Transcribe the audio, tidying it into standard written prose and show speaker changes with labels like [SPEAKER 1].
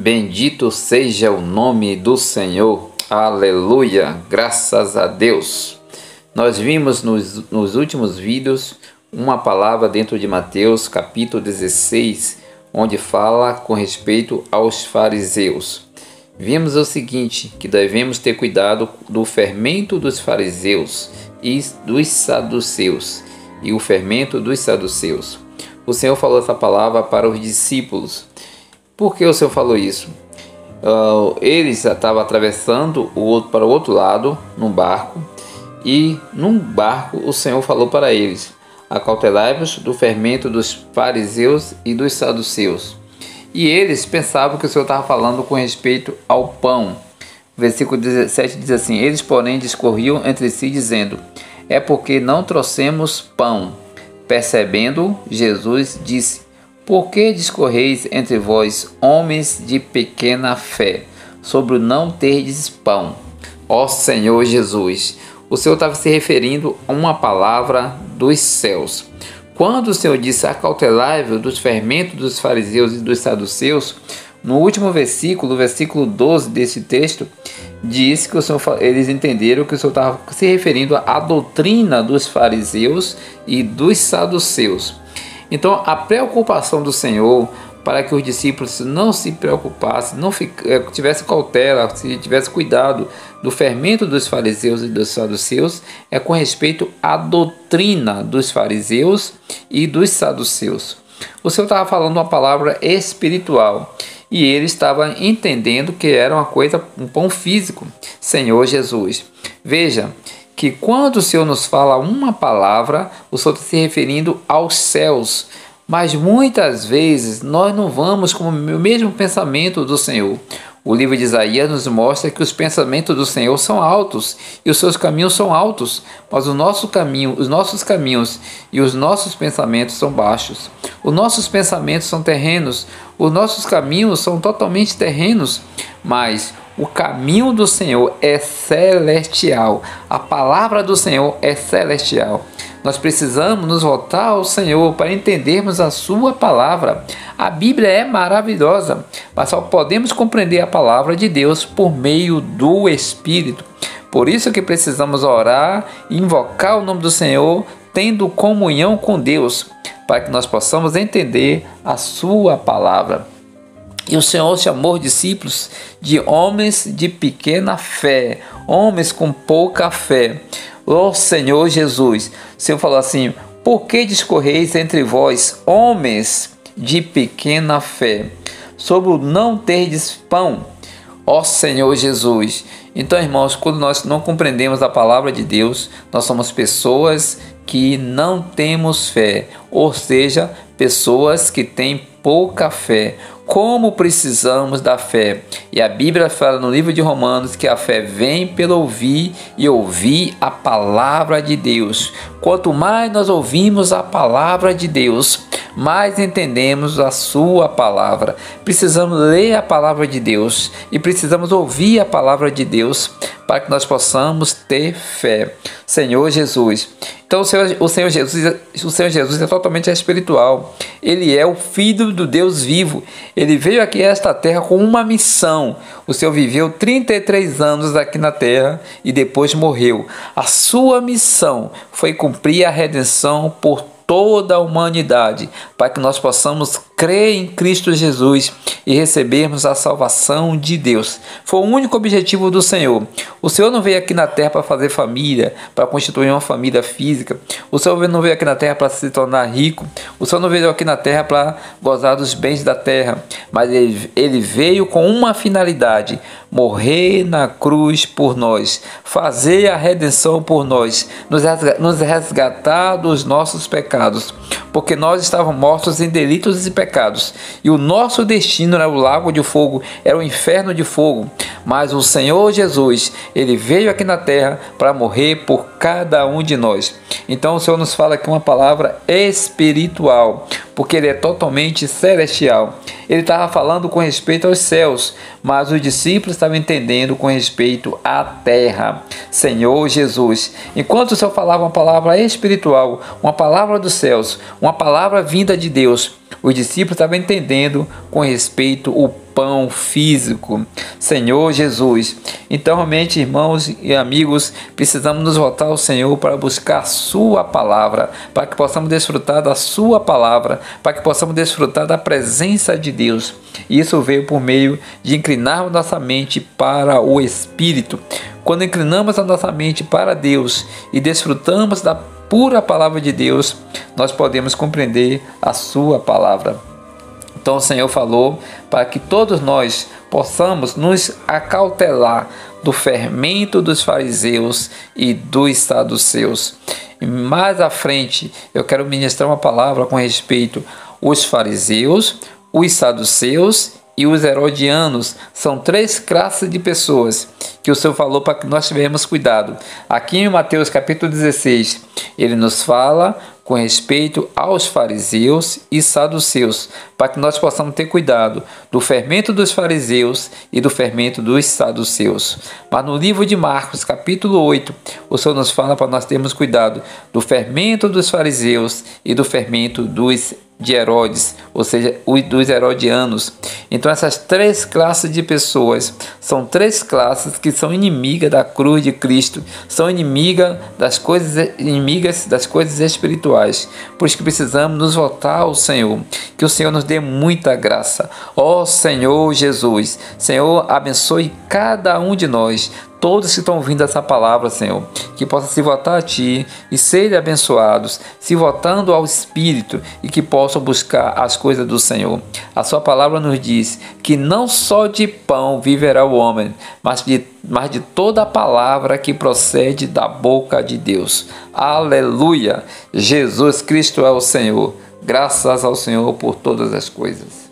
[SPEAKER 1] Bendito seja o nome do Senhor. Aleluia, graças a Deus. Nós vimos nos últimos vídeos uma palavra dentro de Mateus capítulo 16, onde fala com respeito aos fariseus. Vimos o seguinte, que devemos ter cuidado do fermento dos fariseus e dos saduceus. E o fermento dos saduceus. O Senhor falou essa palavra para os discípulos. Por que o Senhor falou isso? Eles estavam atravessando para o outro lado, num barco, e num barco o Senhor falou para eles: acautelai-vos do fermento dos fariseus e dos saduceus. E eles pensavam que o Senhor estava falando com respeito ao pão. O versículo 17 diz assim: eles, porém, discorriam entre si, dizendo: é porque não trouxemos pão. Percebendo, Jesus disse: por que discorreis entre vós, homens de pequena fé, sobre o não terdes pão? Ó Senhor Jesus, o Senhor estava se referindo a uma palavra dos céus. Quando o Senhor disse: acautelai-vos dos fermentos dos fariseus e dos saduceus, no último versículo, o versículo 12 desse texto, diz que eles entenderam que o Senhor estava se referindo à doutrina dos fariseus e dos saduceus. Então, a preocupação do Senhor para que os discípulos não se preocupassem, não tivessem cautela, se tivessem cuidado do fermento dos fariseus e dos saduceus, é com respeito à doutrina dos fariseus e dos saduceus. O Senhor estava falando uma palavra espiritual e ele estava entendendo que era uma coisa, um pão físico, Senhor Jesus. Veja que quando o Senhor nos fala uma palavra, o Senhor está se referindo aos céus. Mas muitas vezes nós não vamos com o mesmo pensamento do Senhor. O livro de Isaías nos mostra que os pensamentos do Senhor são altos e os seus caminhos são altos, mas os nossos caminhos e os nossos pensamentos são baixos. Os nossos pensamentos são terrenos, os nossos caminhos são totalmente terrenos, mas o caminho do Senhor é celestial. A palavra do Senhor é celestial. Nós precisamos nos voltar ao Senhor para entendermos a sua palavra. A Bíblia é maravilhosa, mas só podemos compreender a palavra de Deus por meio do Espírito. Por isso que precisamos orar e invocar o nome do Senhor, tendo comunhão com Deus, para que nós possamos entender a sua palavra. E o Senhor chamou os discípulos de homens de pequena fé, homens com pouca fé. Ó Senhor Jesus, o Senhor falou assim: por que discorreis entre vós, homens de pequena fé, sobre o não terdes pão? Ó Senhor Jesus. Então, irmãos, quando nós não compreendemos a palavra de Deus, nós somos pessoas que não temos fé, ou seja, pessoas que têm pouca fé. Como precisamos da fé? E a Bíblia fala no livro de Romanos que a fé vem pelo ouvir e ouvir a palavra de Deus. Quanto mais nós ouvimos a palavra de Deus, mais entendemos a sua palavra. Precisamos ler a palavra de Deus e precisamos ouvir a palavra de Deus para que nós possamos ter fé. Senhor Jesus. Então o Senhor Jesus é totalmente espiritual. Ele é o Filho do Deus vivo. Ele veio aqui a esta terra com uma missão. O Senhor viveu 33 anos aqui na terra e depois morreu. A sua missão foi cumprir a redenção por toda a humanidade, para que nós possamos crer em Cristo Jesus e recebermos a salvação de Deus. Foi o único objetivo do Senhor. O Senhor não veio aqui na terra para fazer família, para constituir uma família física. O Senhor não veio aqui na terra para se tornar rico. O Senhor não veio aqui na terra para gozar dos bens da terra. Mas ele veio com uma finalidade: morrer na cruz por nós, fazer a redenção por nós, nos resgatar dos nossos pecados, porque nós estávamos mortos em delitos e pecados, e o nosso destino era o lago de fogo, era o inferno de fogo. Mas o Senhor Jesus, ele veio aqui na terra para morrer por cada um de nós. Então o Senhor nos fala aqui uma palavra espiritual, porque ele é totalmente celestial. Ele estava falando com respeito aos céus, mas os discípulos estavam entendendo com respeito à terra. Senhor Jesus, enquanto o Senhor falava uma palavra espiritual, uma palavra dos céus, uma palavra vinda de Deus, Os discípulos estavam entendendo com respeito o pão físico, Senhor Jesus. Então, realmente, irmãos e amigos, precisamos nos voltar ao Senhor para buscar a sua palavra, para que possamos desfrutar da sua palavra, para que possamos desfrutar da presença de Deus. E isso veio por meio de inclinarmos nossa mente para o Espírito. Quando inclinamos a nossa mente para Deus e desfrutamos da pura palavra de Deus, nós podemos compreender a sua palavra. Então o Senhor falou para que todos nós possamos nos acautelar do fermento dos fariseus e dos saduceus. E mais à frente eu quero ministrar uma palavra com respeito aos fariseus, os saduceus e os herodianos. São três classes de pessoas que o Senhor falou para que nós tivermos cuidado. Aqui em Mateus capítulo 16, ele nos fala com respeito aos fariseus e saduceus, para que nós possamos ter cuidado do fermento dos fariseus e do fermento dos saduceus. Mas no livro de Marcos, capítulo 8, o Senhor nos fala para nós termos cuidado do fermento dos fariseus e do fermento de Herodes, ou seja, dos herodianos. Então essas três classes de pessoas são três classes que são inimigas da cruz de Cristo, são inimigas das coisas espirituais. Por isso que precisamos nos voltar ao Senhor, que o Senhor nos dê muita graça. Ó Senhor Jesus, Senhor, abençoe cada um de nós, todos que estão ouvindo essa palavra, Senhor, que possam se voltar a Ti e serem abençoados, se voltando ao Espírito, e que possam buscar as coisas do Senhor. A Sua palavra nos diz que não só de pão viverá o homem, mas de toda a palavra que procede da boca de Deus. Aleluia! Jesus Cristo é o Senhor. Graças ao Senhor por todas as coisas.